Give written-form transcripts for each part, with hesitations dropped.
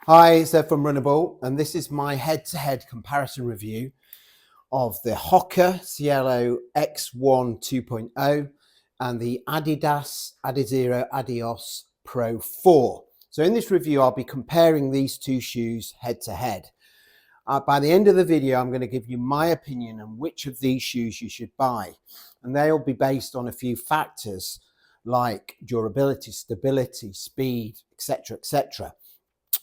Hi, it's Ed from Runnable, and this is my head-to-head comparison review of the Hoka Cielo X1 2.0 and the Adidas Adizero Adios Pro 4. So in this review, I'll be comparing these two shoes head-to-head. By the end of the video, I'm going to give you my opinion on which of these shoes you should buy, and they'll be based on a few factors like durability, stability, speed, etc., etc.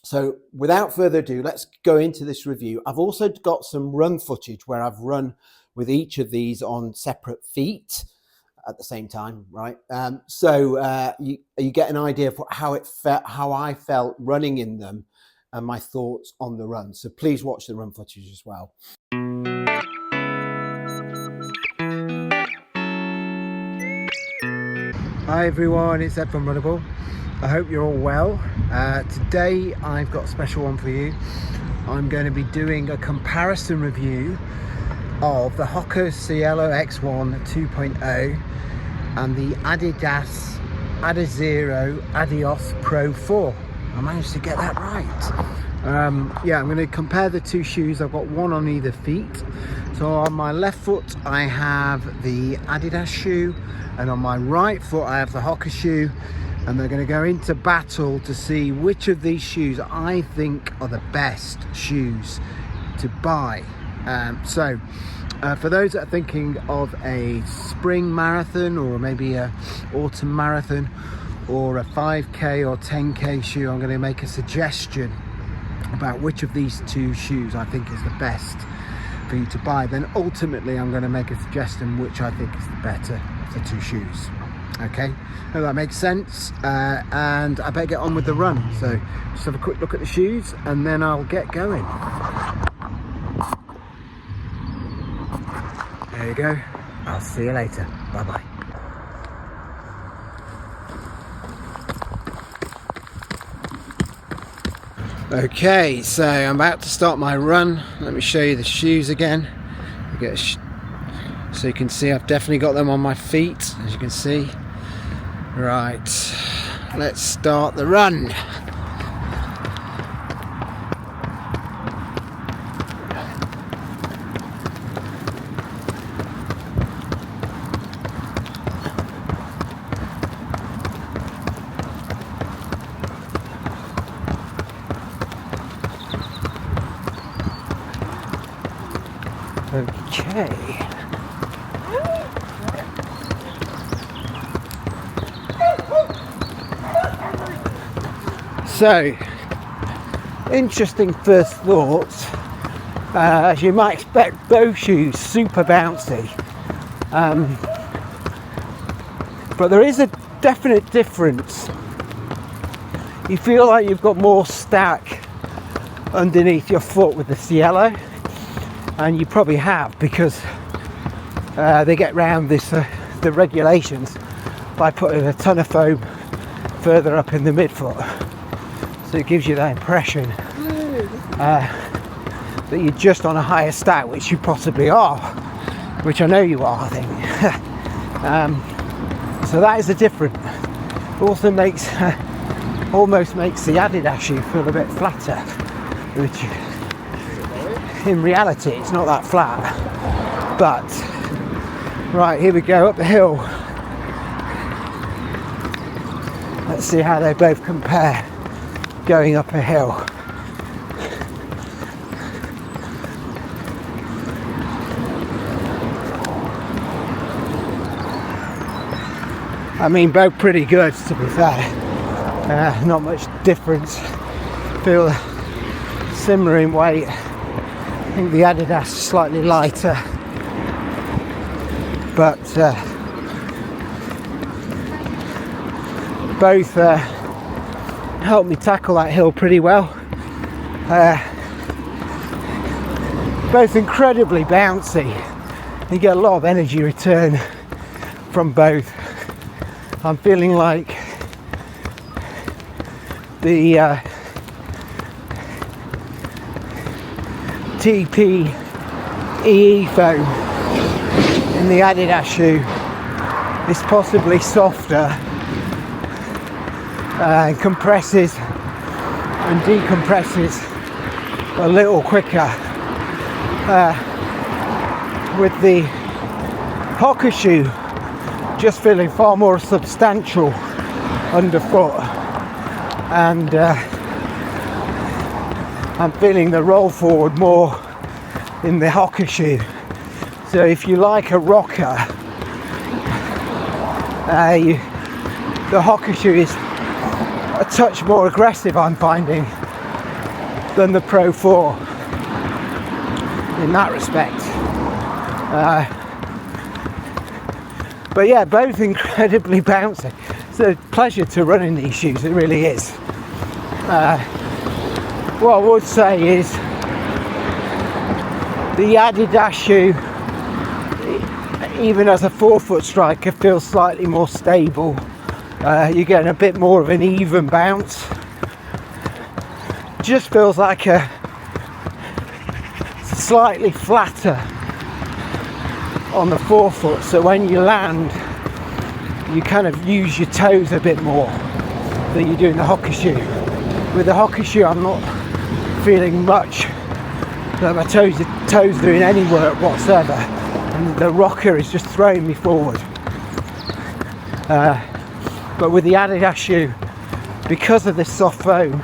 So without further ado, let's go into this review. I've also got some run footage where I've run with each of these on separate feet at the same time, right? So you get an idea of how I felt running in them and my thoughts on the run. So please watch the run footage as well. Hi everyone, it's Ed from Runnable. I hope you're all well. Today I've got a special one for you. I'm going to be doing a comparison review of the Hoka Cielo X1 2.0 and the Adidas Adizero Adios Pro 4. I managed to get that right. Yeah, I'm going to compare the two shoes. I've got one on either feet. So on my left foot I have the Adidas shoe, and on my right foot I have the Hoka shoe. And they're going to go into battle to see which of these shoes I think are the best shoes to buy. For those that are thinking of a spring marathon or maybe a autumn marathon or a 5k or 10k shoe, I'm going to make a suggestion about which of these two shoes I think is the best for you to buy. Then ultimately I'm going to make a suggestion which I think is the better of the two shoes. Okay, now that makes sense, and I better get on with the run. So just have a quick look at the shoes and then I'll get going. There you go. I'll see you later. Bye bye. Okay, so I'm about to start my run. Let me show you the shoes again. So you can see I've definitely got them on my feet, as you can see. Right, let's start the run. Okay. So, interesting first thoughts. As you might expect, both shoes super bouncy, but there is a definite difference. You feel like you've got more stack underneath your foot with the Cielo, and you probably have, because they get round the regulations by putting a ton of foam further up in the midfoot. So it gives you that impression that you're just on a higher stack, which you possibly are, which I know you are, I think. So that is the difference. Also almost makes the Adidas shoe feel a bit flatter, which in reality it's not that flat. But right, here we go up the hill. Let's see how they both compare going up a hill. I mean, both pretty good, to be fair. Not much difference. Feel similar in weight. I think the Adidas is slightly lighter, but both helped me tackle that hill pretty well. Both incredibly bouncy. You get a lot of energy return from both. I'm feeling like the TPE foam in the Adidas shoe is possibly softer and compresses and decompresses a little quicker. With the Hoka shoe just feeling far more substantial underfoot, and I'm feeling the roll forward more in the Hoka shoe. So if you like a rocker, the Hoka shoe is a touch more aggressive, I'm finding, than the Pro 4 in that respect. But yeah, both incredibly bouncy. It's a pleasure to run in these shoes, it really is. What I would say is the Adidas shoe, even as a forefoot striker, feels slightly more stable. You're getting a bit more of an even bounce. Just feels like a slightly flatter on the forefoot, so when you land you kind of use your toes a bit more than you do in the Hoka shoe. With the Hoka shoe I'm not feeling much that my toes doing any work whatsoever, and the rocker is just throwing me forward. But with the Adidas shoe, because of this soft foam,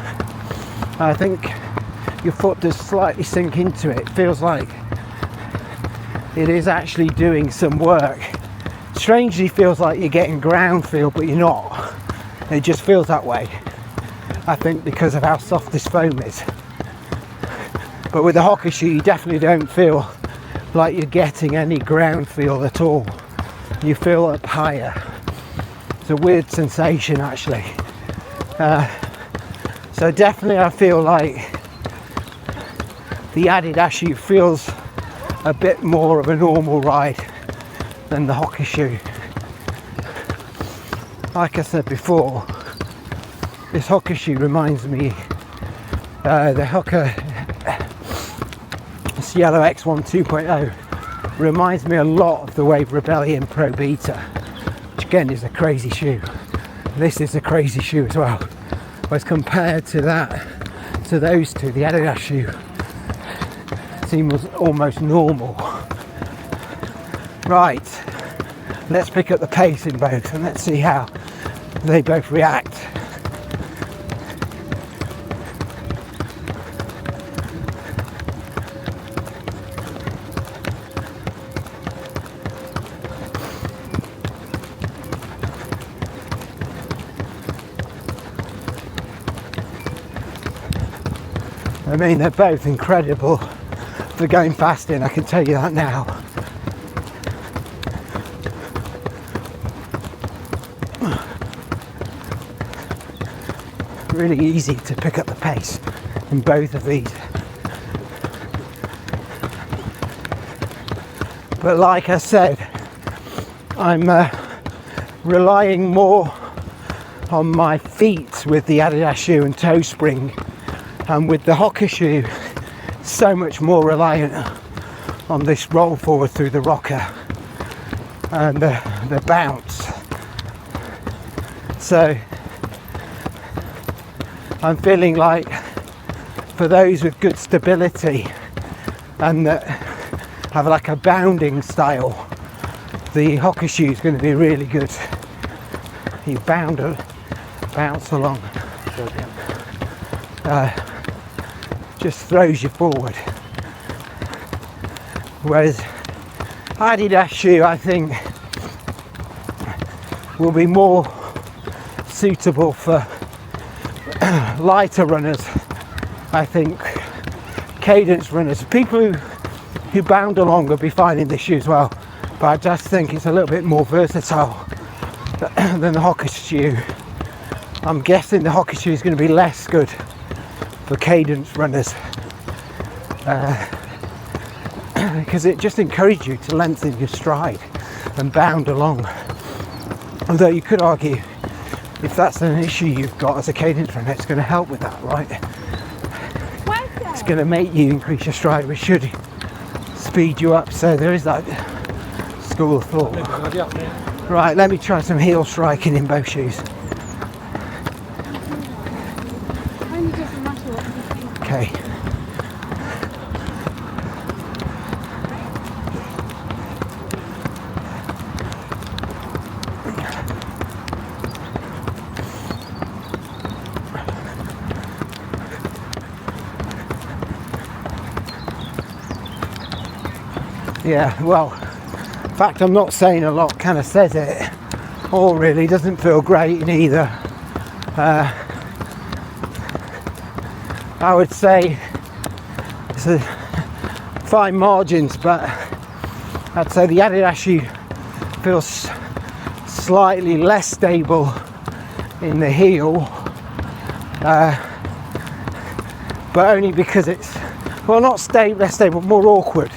I think your foot does slightly sink into it. It feels like it is actually doing some work. Strangely feels like you're getting ground feel, but you're not. It just feels that way, I think, because of how soft this foam is. But with the Hoka shoe you definitely don't feel like you're getting any ground feel at all. You feel up higher. It's a weird sensation actually. So definitely I feel like the Adidas shoe feels a bit more of a normal ride than the Hoka shoe. Like I said before, this Hoka shoe reminds me, the Hoka Cielo X1 2.0 reminds me a lot of the Wave Rebellion Pro Beta, which again is a crazy shoe. This is a crazy shoe as well. Whereas compared to that, to those two, the Adidas shoe seems almost normal. Right, let's pick up the pace in both and let's see how they both react. I mean, they're both incredible for going fast in, I can tell you that now. Really easy to pick up the pace in both of these. But like I said, I'm relying more on my feet with the Adidas shoe and toe spring, and with the Hoka shoe so much more reliant on this roll forward through the rocker and the bounce. So I'm feeling like for those with good stability and that have like a bounding style, the Hoka shoe is going to be really good. You bounce along, just throws you forward. Whereas Adidas shoe, I think, will be more suitable for lighter runners. I think cadence runners, people who bound along will be finding this shoe as well, but I just think it's a little bit more versatile than the Hoka shoe. I'm guessing the Hoka shoe is going to be less good for cadence runners because it just encourages you to lengthen your stride and bound along. Although you could argue, if that's an issue you've got as a cadence runner, it's going to help with that, right? It's going to make you increase your stride, which should speed you up. So there is that school of thought. Right, let me try some heel striking in both shoes. Yeah, well, in fact, I'm not saying a lot, kind of says it all really. Doesn't feel great in either. I would say it's a fine margins, but I'd say the Adidas shoe feels slightly less stable in the heel, but only because it's, well, not less stable, more awkward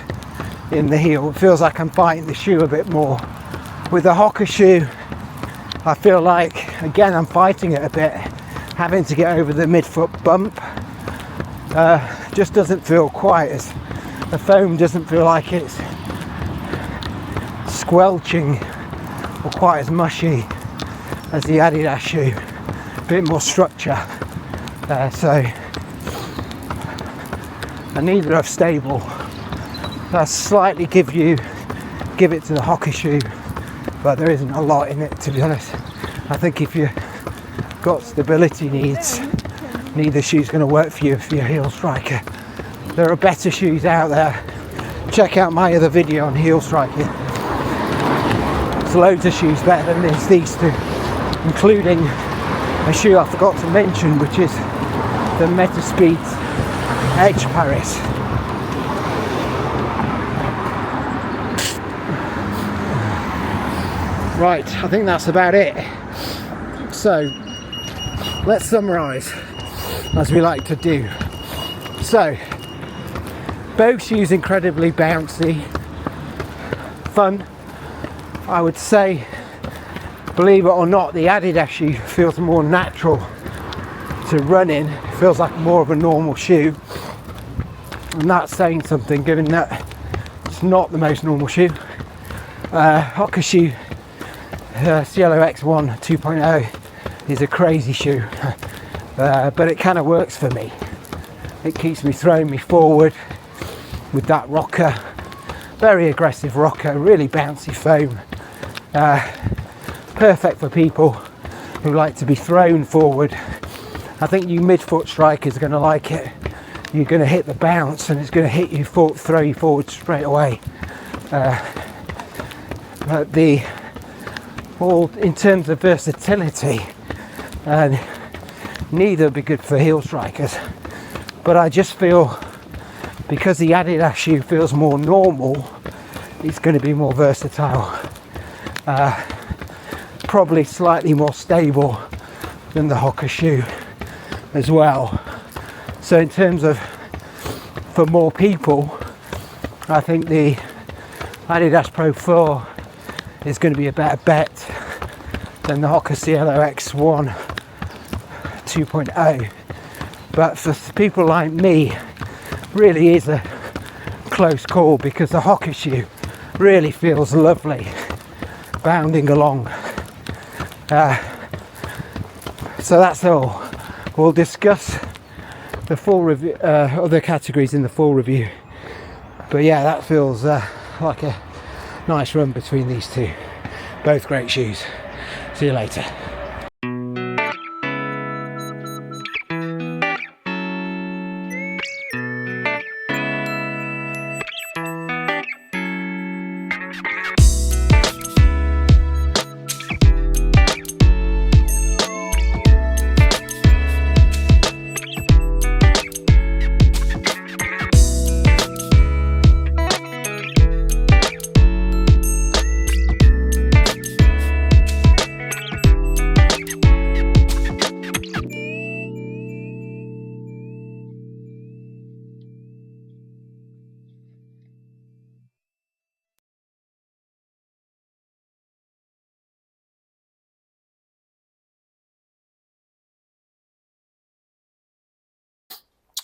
in the heel. It feels like I'm fighting the shoe a bit more. With the Hoka shoe, I feel like, again, I'm fighting it a bit, having to get over the midfoot bump. Just doesn't feel quite as, the foam doesn't feel like it's squelching or quite as mushy as the Adidas shoe. A bit more structure, so, and neither are stable. I slightly give it to the Hoka shoe, but there isn't a lot in it, to be honest. I think if you've got stability needs, neither shoe's going to work for you if you're a heel striker. There are better shoes out there. Check out my other video on heel striking. There's loads of shoes better than these two, including a shoe I forgot to mention, which is the Metaspeed Edge Paris. Right, I think that's about it. So let's summarise, as we like to do. So both shoes incredibly bouncy, fun. I would say, believe it or not, the Adidas shoe feels more natural to run in. It feels like more of a normal shoe, and that's saying something given that it's not the most normal shoe. Hoka shoe Cielo X1 2.0 is a crazy shoe, but it kind of works for me. It keeps me throwing me forward with that rocker, very aggressive rocker, really bouncy foam, perfect for people who like to be thrown forward. I think you midfoot strikers are going to like it. You're going to hit the bounce and it's going to hit you, throw you forward straight away. But in terms of versatility, neither would be good for heel strikers. But I just feel, because the Adidas shoe feels more normal, it's going to be more versatile. Probably slightly more stable than the Hoka shoe as well. So in terms of, for more people, I think the Adidas Pro 4 is going to be a better bet than the Hoka Cielo X1 2.0. But for people like me, really is a close call, because the Hoka shoe really feels lovely bounding along. So that's all. We'll discuss the full review, other categories in the full review. But yeah, that feels like a nice run between these two. Both great shoes. See you later.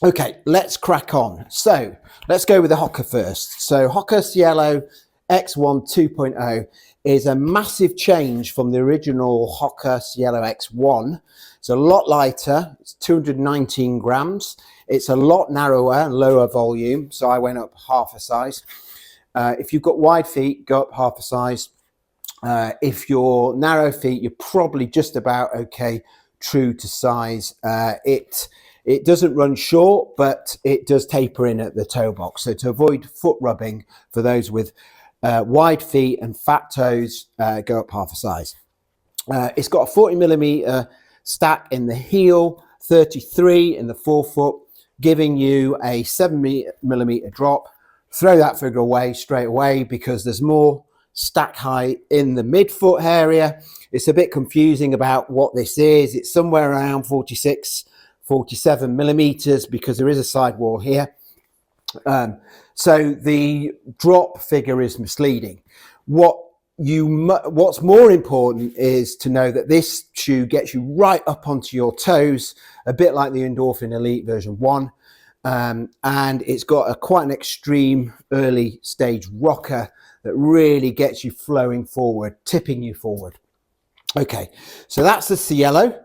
Okay, let's crack on. So let's go with the Hoka first. So Hoka Cielo X1 2.0 is a massive change from the original Hoka Cielo X1. It's a lot lighter, it's 219 grams. It's a lot narrower and lower volume, so I went up half a size. If you've got wide feet, go up half a size. If you're narrow feet, you're probably just about okay, true to size. It It doesn't run short, but it does taper in at the toe box. So to avoid foot rubbing, for those with wide feet and fat toes, go up half a size. It's got a 40mm stack in the heel, 33 in the forefoot, giving you a 7mm drop. Throw that figure away straight away because there's more stack height in the midfoot area. It's a bit confusing about what this is. It's somewhere around 46, 47mm because there is a sidewall here. So the drop figure is misleading. What's more important is to know that this shoe gets you right up onto your toes, a bit like the Endorphin Elite version 1. And it's got quite an extreme early stage rocker that really gets you flowing forward, tipping you forward. Okay, so that's the Cielo.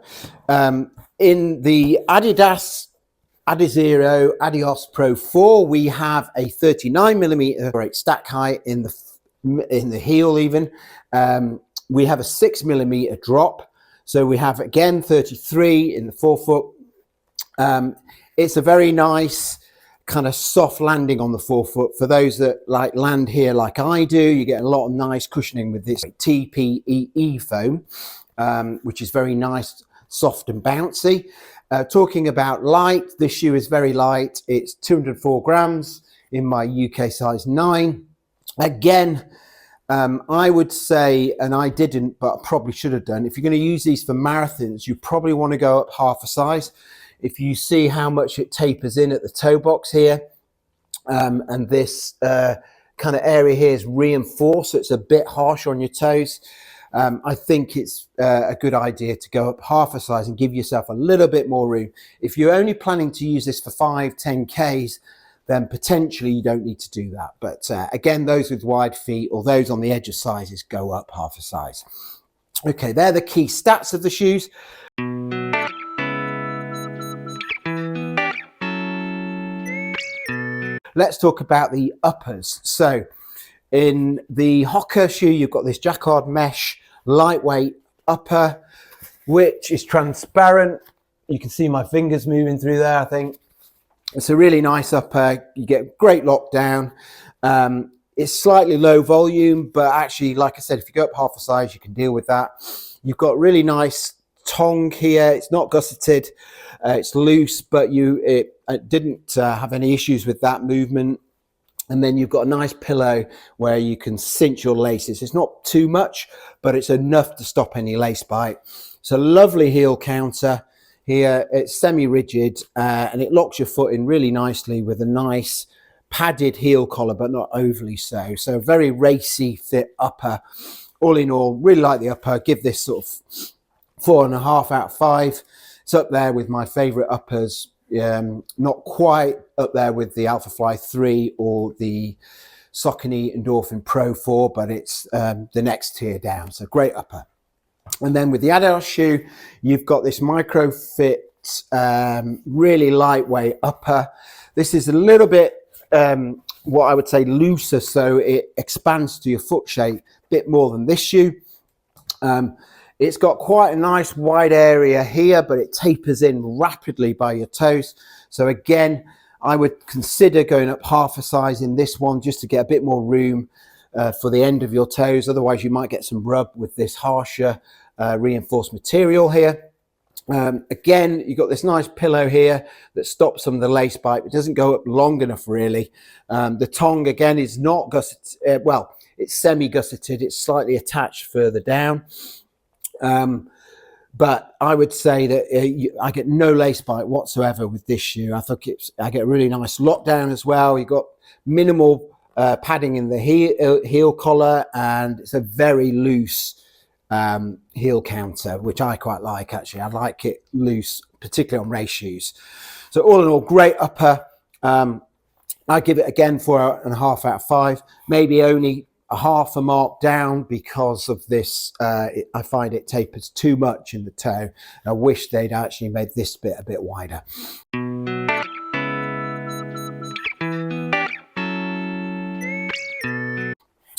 In the Adidas Adizero Adios Pro 4, we have a 39mm great stack height in the heel even. We have a 6mm drop. So we have, again, 33 in the forefoot. It's a very nice kind of soft landing on the forefoot. For those that like land here like I do, you get a lot of nice cushioning with this TPEE foam, which is very nice, soft and bouncy. Talking about light, this shoe is very light. It's 204 grams in my UK size 9. Again, I would say, and I didn't, but I probably should have done, if you're going to use these for marathons, you probably want to go up half a size. If you see how much it tapers in at the toe box here, and this kind of area here is reinforced, so it's a bit harsh on your toes, I think it's a good idea to go up half a size and give yourself a little bit more room. If you're only planning to use this for 5-10Ks, then potentially you don't need to do that. But again, those with wide feet or those on the edge of sizes, go up half a size. Okay, they're the key stats of the shoes. Let's talk about the uppers. So in the Hoka shoe, you've got this Jacquard mesh lightweight upper, which is transparent. You can see my fingers moving through there, I think. It's a really nice upper. You get great lockdown. It's slightly low volume, but actually, like I said, if you go up half a size, you can deal with that. You've got really nice tongue here. It's not gusseted. It's loose, but it didn't have any issues with that movement. And then you've got a nice pillow where you can cinch your laces. It's not too much, but it's enough to stop any lace bite. It's a lovely heel counter here. It's semi-rigid and it locks your foot in really nicely with a nice padded heel collar, but not overly so. So a very racy fit upper. All in all, really like the upper. Give this sort of 4.5 out of 5. It's up there with my favorite uppers. Not quite up there with the Alpha Fly 3 or the Saucony Endorphin Pro 4, but it's the next tier down. So great upper. And then with the Adios shoe, you've got this micro fit, really lightweight upper. This is a little bit what I would say looser, so it expands to your foot shape a bit more than this shoe. It's got quite a nice wide area here, but it tapers in rapidly by your toes. So again, I would consider going up half a size in this one just to get a bit more room for the end of your toes. Otherwise, you might get some rub with this harsher reinforced material here. Again, you've got this nice pillow here that stops some of the lace bite. It doesn't go up long enough, really. The tongue, again, is not gusseted. Well, it's semi-gusseted. It's slightly attached further down. But I would say that I get no lace bite whatsoever with this shoe. I get a really nice lockdown as well. You've got minimal padding in the heel collar, and it's a very loose heel counter, which I quite like, actually. I like it loose, particularly on race shoes. So all in all, great upper. I give it, again, 4.5 out of 5. Maybe only a half a mark down because of this. I find it tapers too much in the toe. I wish they'd actually made this bit a bit wider.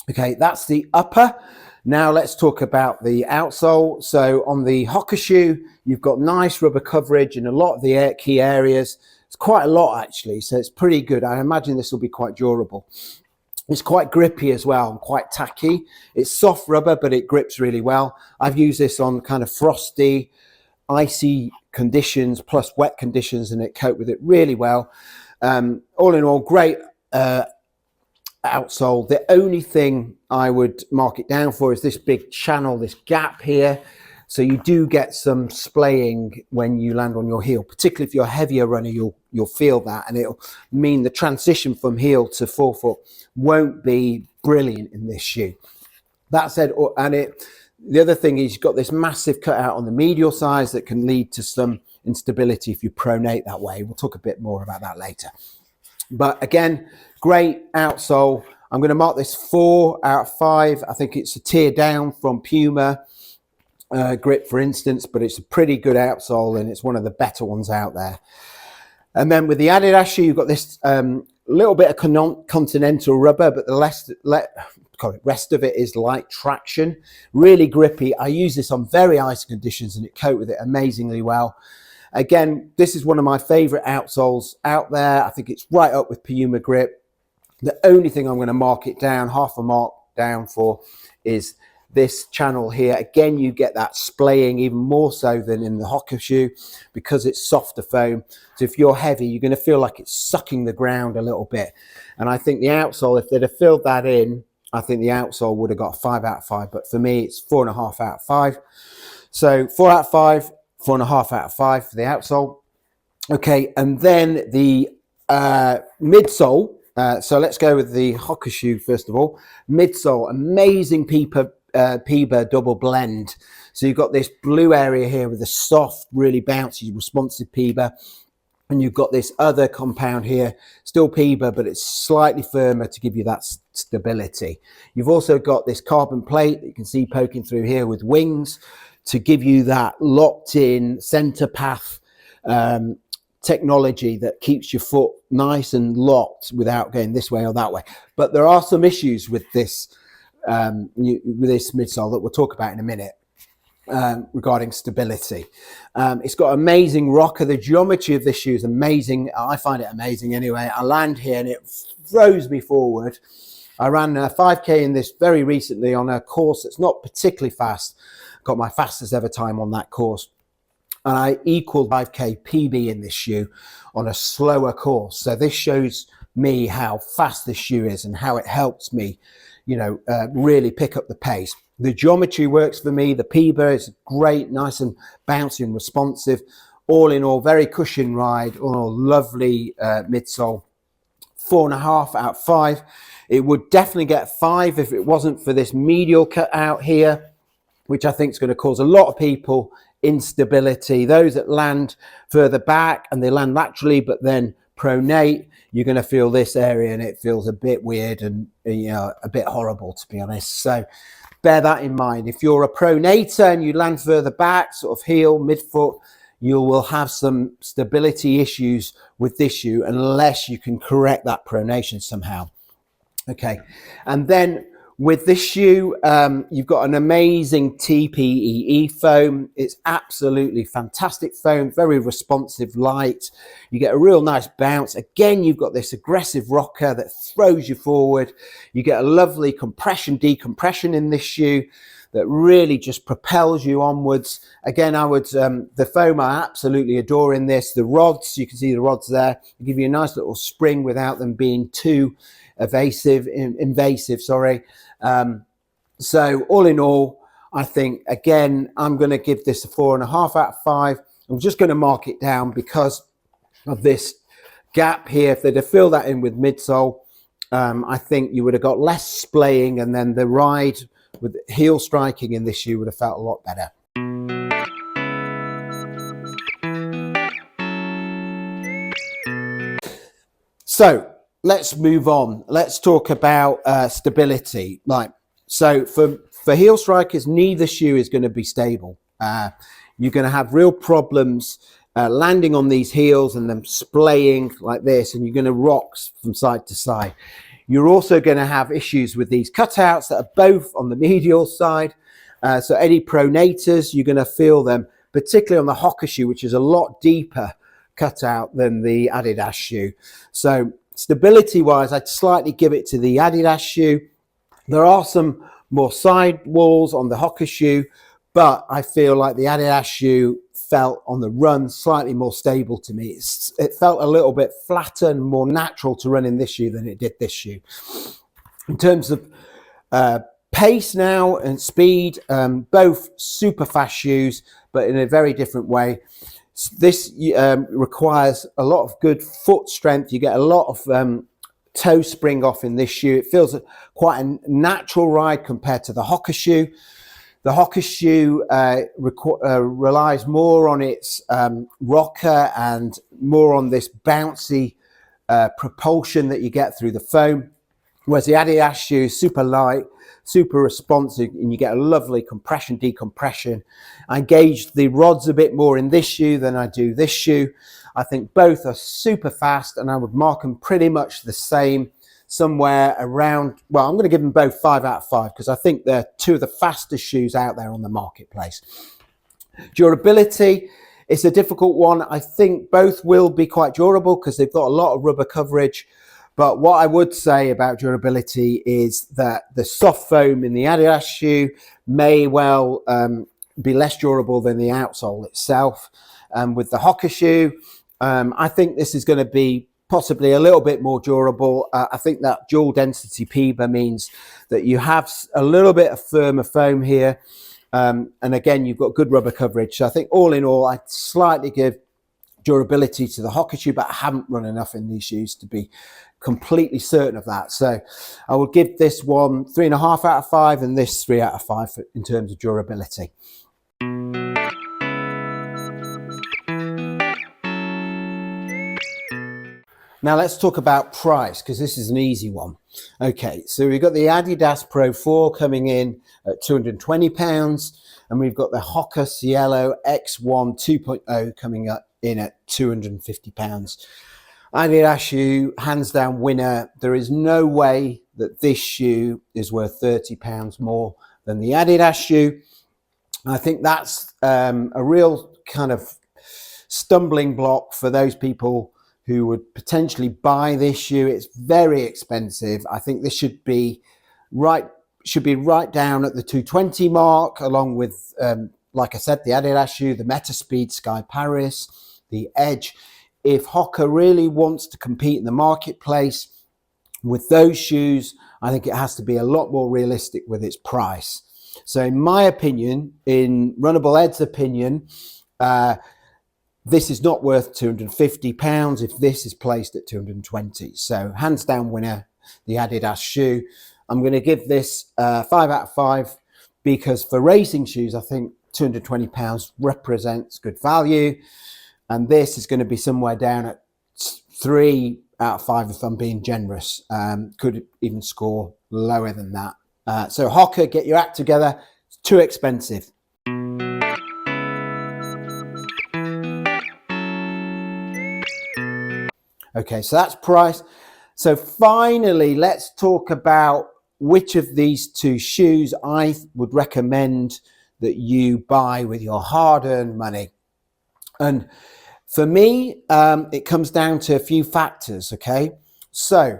Okay, that's the upper. Now let's talk about the outsole. So on the Hoka shoe, you've got nice rubber coverage in a lot of the key areas. It's quite a lot actually, so it's pretty good. I imagine this will be quite durable. It's quite grippy as well and quite tacky. It's soft rubber, but it grips really well. I've used this on kind of frosty, icy conditions plus wet conditions, and it coped with it really well. All in all, great outsole. The only thing I would mark it down for is this big channel, this gap here. So you do get some splaying when you land on your heel, particularly if you're a heavier runner, you'll feel that, and it'll mean the transition from heel to forefoot won't be brilliant in this shoe. That said, the other thing is you've got this massive cutout on the medial sides that can lead to some instability if you pronate that way. We'll talk a bit more about that later. But again, great outsole. I'm going to mark this 4 out of 5. I think it's a tier down from Puma grip, for instance, but it's a pretty good outsole and it's one of the better ones out there. And then with the Adidas shoe, you've got this little bit of continental rubber, but the rest of it is light traction, really grippy. I use this on very icy conditions and it coped with it amazingly well. Again, this is one of my favorite outsoles out there. I think it's right up with Puma grip. The only thing I'm going to mark it down, half a mark down for, is this channel here. Again, you get that splaying even more so than in the Hoka shoe because it's softer foam. So if you're heavy, you're going to feel like it's sucking the ground a little bit. And I think the outsole, if they'd have filled that in, I think the outsole would have got 5 out of 5. But for me, it's 4.5 out of 5. So 4 out of 5, 4.5 out of 5 for the outsole. Okay, and then the midsole. So let's go with the Hoka shoe first of all. Midsole, amazing Peba double blend. So you've got this blue area here with a soft, really bouncy, responsive Peba, and you've got this other compound here, still Peba, but it's slightly firmer to give you that stability. You've also got this carbon plate that you can see poking through here with wings to give you that locked-in center path technology that keeps your foot nice and locked without going this way or that way. But there are some issues with this midsole that we'll talk about in a minute regarding stability. It's got amazing rocker. The geometry of this shoe is amazing. I find it amazing anyway. I land here and it throws me forward. I ran a 5K in this very recently on a course that's not particularly fast. Got my fastest ever time on that course. And I equaled 5K PB in this shoe on a slower course. So this shows me how fast this shoe is and how it helps me, really pick up the pace. The geometry works for me. The Peba is great, nice and bouncy and responsive. All in all, very cushion ride. All in all, lovely midsole. 4.5 out of 5. It would definitely get 5 if it wasn't for this medial cut out here, which I think is going to cause a lot of people instability. Those that land further back and they land laterally but then pronate, you're going to feel this area and it feels a bit weird and a bit horrible, to be honest. So bear that in mind. If you're a pronator and you land further back, sort of heel, midfoot, you will have some stability issues with this shoe unless you can correct that pronation somehow. Okay, and then with this shoe, you've got an amazing TPEE foam. It's absolutely fantastic foam, very responsive, light. You get a real nice bounce. Again, you've got this aggressive rocker that throws you forward. You get a lovely compression, decompression in this shoe that really just propels you onwards. Again, the foam I absolutely adore in this. The rods, you can see the rods there, they give you a nice little spring without them being too invasive. So all in all, I think, again, I'm going to give this a 4.5 out of 5. I'm just going to mark it down because of this gap here. If they'd have filled that in with midsole, I think you would have got less splaying, and then the ride with heel striking in this shoe would have felt a lot better. So let's move on. Let's talk about stability. So for heel strikers, neither shoe is going to be stable. You're going to have real problems landing on these heels and them splaying like this, and you're going to rock from side to side. You're also going to have issues with these cutouts that are both on the medial side. So any pronators, you're going to feel them, particularly on the Hoka shoe, which is a lot deeper cutout than the Adidas shoe. So stability wise, I'd slightly give it to the Adidas shoe. There are some more side walls on the Hoka shoe, but I feel like the Adidas shoe felt on the run slightly more stable to me. It felt a little bit flatter and more natural to run in this shoe than it did this shoe. In terms of pace now and speed, both super fast shoes, but in a very different way. This requires a lot of good foot strength. You get a lot of toe spring off in this shoe. It feels quite a natural ride compared to the Hoka shoe. The Hoka shoe relies more on its rocker and more on this bouncy propulsion that you get through the foam, whereas the Adidas shoe is super light, super responsive, and you get a lovely compression, decompression. I gauged the rods a bit more in this shoe than I do this shoe. I think both are super fast, and I would mark them pretty much the same, somewhere around, well, I'm going to give them both 5 out of 5 because I think they're two of the fastest shoes out there on the marketplace. Durability, it's a difficult one. I think both will be quite durable because they've got a lot of rubber coverage. But what I would say about durability is that the soft foam in the Adidas shoe may well be less durable than the outsole itself. With the Hoka shoe, I think this is going to be possibly a little bit more durable. I think that dual density Peba means that you have a little bit of firmer foam here. And again, you've got good rubber coverage. So I think all in all, I'd slightly give durability to the Hoka shoe, but I haven't run enough in these shoes to be completely certain of that. So I will give this one 3.5 out of 5 and this 3 out of 5 in terms of durability. Now let's talk about price, because this is an easy one. Okay, so we've got the Adidas Pro 4 coming in at £220, and we've got the Hoka Cielo X1 2.0 coming up in at £250. Adidas shoe, hands down winner. There is no way that this shoe is worth £30 more than the Adidas shoe. I think that's a real kind of stumbling block for those people who would potentially buy this shoe. It's very expensive. I think this should be right down at the 220 mark, along with, like I said, the Adidas shoe, the Meta Speed Sky Paris, the Edge. If Hoka really wants to compete in the marketplace with those shoes, I think it has to be a lot more realistic with its price. So in my opinion, in Runnable Ed's opinion, this is not worth £250 if this is placed at 220. So hands down winner, the Adidas shoe. I'm going to give this 5 out of 5 because for racing shoes, I think £220 represents good value. And this is going to be somewhere down at 3 out of 5 if I'm being generous. Could even score lower than that. So Hoka, get your act together. It's too expensive. Okay, so that's price. So finally, let's talk about which of these two shoes I would recommend that you buy with your hard-earned money. And for me, it comes down to a few factors, okay? So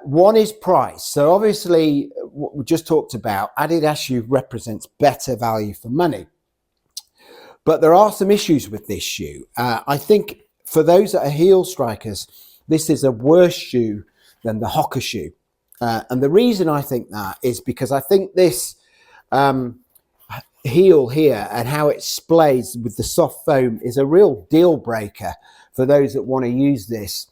one is price. So obviously, what we just talked about, Adidas shoe represents better value for money. But there are some issues with this shoe. I think for those that are heel strikers, this is a worse shoe than the Hoka shoe. And the reason I think that is because I think this heel here and how it splays with the soft foam is a real deal breaker for those that want to use this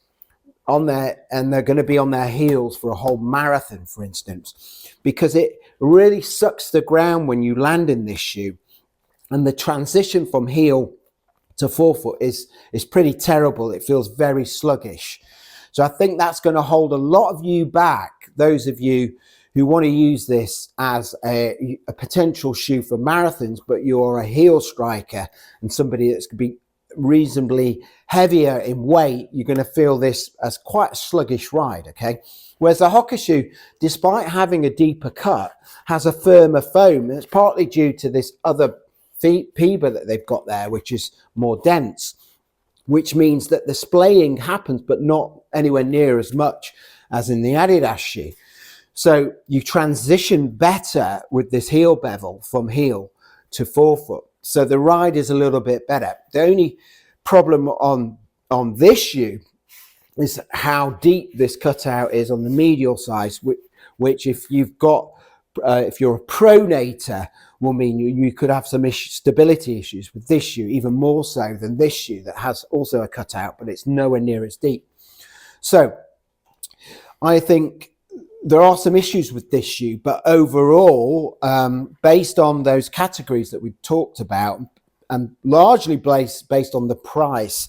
on their, and they're going to be on their heels for a whole marathon, for instance, because it really sucks the ground when you land in this shoe. And the transition from heel to forefoot is pretty terrible. It feels very sluggish. So I think that's going to hold a lot of you back, those of you who want to use this as a potential shoe for marathons, but you're a heel striker and somebody that's going to be reasonably heavier in weight, you're going to feel this as quite a sluggish ride, okay? Whereas the Hoka shoe, despite having a deeper cut, has a firmer foam. And it's partly due to this other Peba that they've got there, which is more dense, which means that the splaying happens, but not anywhere near as much as in the Adidas shoe. So you transition better with this heel bevel from heel to forefoot. So the ride is a little bit better. The only problem on this shoe is how deep this cutout is on the medial side, which if you've got, if you're a pronator, will mean you could have some stability issues with this shoe, even more so than this shoe that has also a cutout, but it's nowhere near as deep. So I think there are some issues with this shoe, but overall, based on those categories that we've talked about, and largely based on the price,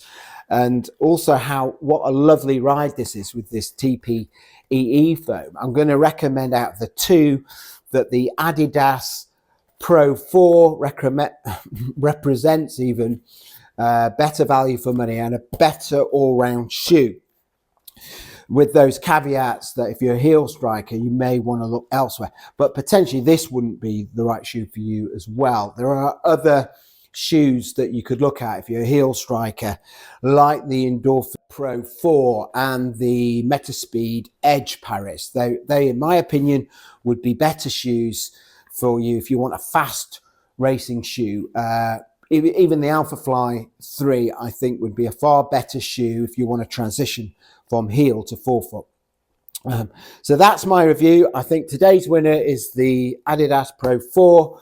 and also what a lovely ride this is with this TPEE foam, I'm going to recommend out of the two that the Adidas Pro 4 represents even better value for money and a better all-round shoe. With those caveats that if you're a heel striker, you may want to look elsewhere. But potentially this wouldn't be the right shoe for you as well. There are other shoes that you could look at if you're a heel striker, like the Endorphin Pro 4 and the Metaspeed Edge Paris. They, in my opinion, would be better shoes for you if you want a fast racing shoe. Even the Alpha Fly 3, I think, would be a far better shoe if you want to transition from heel to forefoot. So that's my review. I think today's winner is the Adidas Pro 4.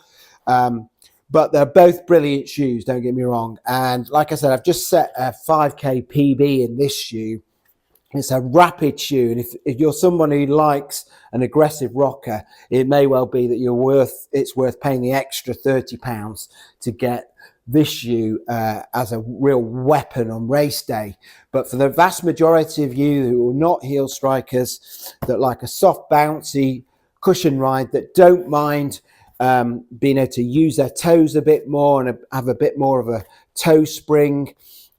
But they're both brilliant shoes, don't get me wrong. And like I said, I've just set a 5K PB in this shoe. It's a rapid shoe, and if you're someone who likes an aggressive rocker, it may well be that it's worth paying the extra £30 to get this shoe as a real weapon on race day. But for the vast majority of you who are not heel strikers, that like a soft, bouncy cushion ride, that don't mind being able to use their toes a bit more and have a bit more of a toe spring,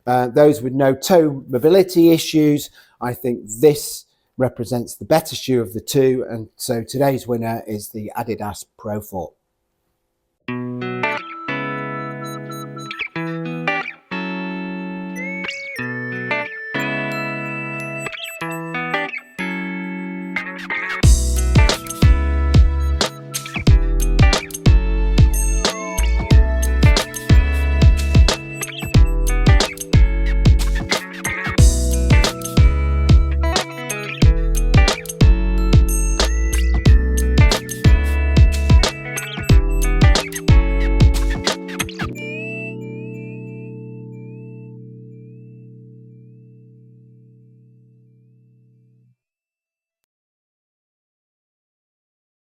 those with no toe mobility issues, I think this represents the better shoe of the two. And so today's winner is the Adidas Pro 4.